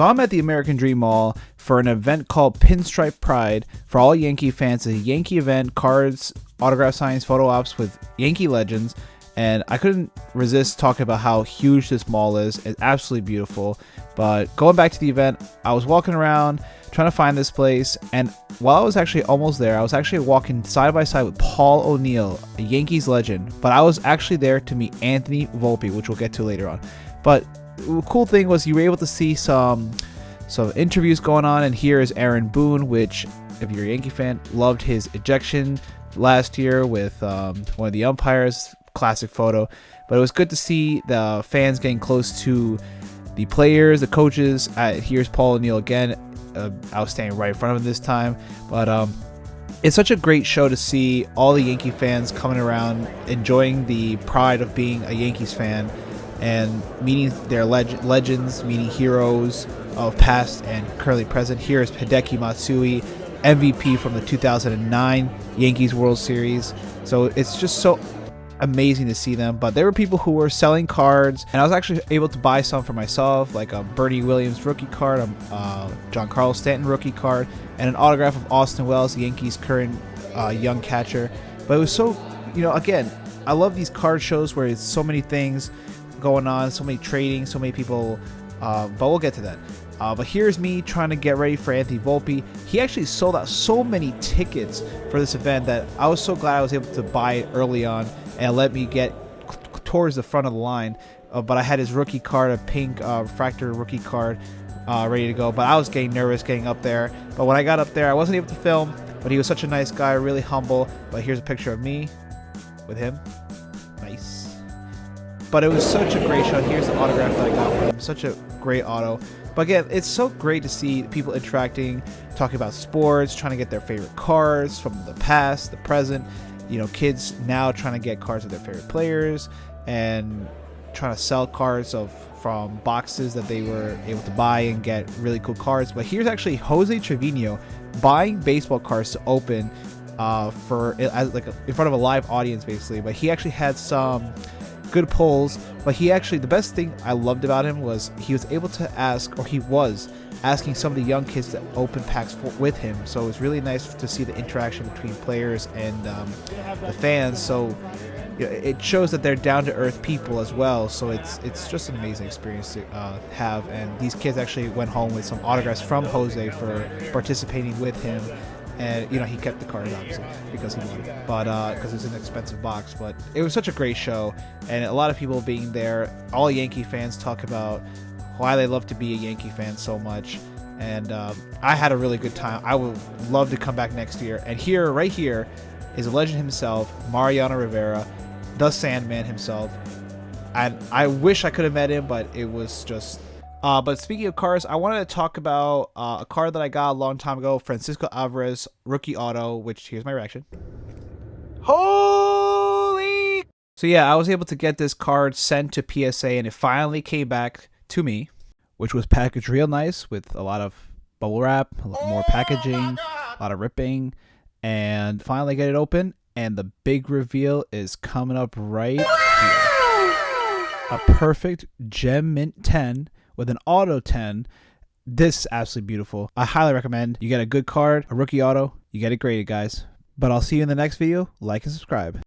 So I'm at the American Dream Mall for an event called Pinstripe Pride for all Yankee fans. It's a Yankee event, cards, autograph signings, photo ops with Yankee Legends. And I couldn't resist talking about how huge this mall is. It's absolutely beautiful. But going back to the event, I was walking around trying to find this place. And while I was actually almost there, I was actually walking side by side with Paul O'Neill, a Yankees legend. But I was actually there to meet Anthony Volpe, which we'll get to later on. But the cool thing was you were able to see some interviews going on. And here is Aaron Boone, which, if you're a Yankee fan, loved his ejection last year with one of the umpires. Classic photo. But it was good to see the fans getting close to the players, the coaches. Here's Paul O'Neill again. I was standing right in front of him this time. But it's such a great show to see all the Yankee fans coming around, enjoying the pride of being a Yankees fan, and meeting their legends, meeting heroes of past and currently present. Here is Hideki Matsui, MVP from the 2009 Yankees World Series. So it's just so amazing to see them. But there were people who were selling cards, and I was actually able to buy some for myself, like a Bernie Williams rookie card, a Giancarlo Stanton rookie card, and an autograph of Austin Wells, the Yankees' current young catcher. But it was so, again, I love these card shows where it's so many things going on, so many trading, so many people, but we'll get to that. But here's me trying to get ready for Anthony Volpe. He actually sold out so many tickets for this event that I was so glad I was able to buy it early on, and let me get towards the front of the line. But I had his rookie card, a pink refractor rookie card, ready to go. But I was getting nervous getting up there. But when I got up there, I wasn't able to film. But he was such a nice guy, really humble. But here's a picture of me with him. Nice. But it was such a great show. Here's the autograph that I got from him. Such a great auto. But again, it's so great to see people interacting, talking about sports, trying to get their favorite cards from the past, the present. Kids now trying to get cards of their favorite players and trying to sell cards from boxes that they were able to buy and get really cool cards. But here's actually Jose Trevino buying baseball cards to open in front of a live audience, basically. But he actually had some good pulls. But the best thing I loved about him was he was able to asking some of the young kids to open packs with him. So it was really nice to see the interaction between players and the fans. So it shows that they're down-to-earth people as well. So it's just an amazing experience to have. And these kids actually went home with some autographs from Jose for participating with him. And he kept the cards obviously because he wanted it, but because it's an expensive box. But it was such a great show, and a lot of people being there. All Yankee fans talk about why they love to be a Yankee fan so much, and I had a really good time. I would love to come back next year. And right here is a legend himself, Mariano Rivera, the Sandman himself. And I wish I could have met him, but it was just. But speaking of cards, I wanted to talk about a card that I got a long time ago, Francisco Alvarez rookie auto, which here's my reaction. Holy! So yeah, I was able to get this card sent to PSA, and it finally came back to me, which was packaged real nice with a lot of bubble wrap, a lot more packaging, a lot of ripping, and finally get it open, and the big reveal is coming up right here. A perfect Gem Mint 10 with an auto 10. This is absolutely beautiful. I highly recommend you get a good card, a rookie auto. You get it graded, guys. But I'll see you in the next video. Like and subscribe.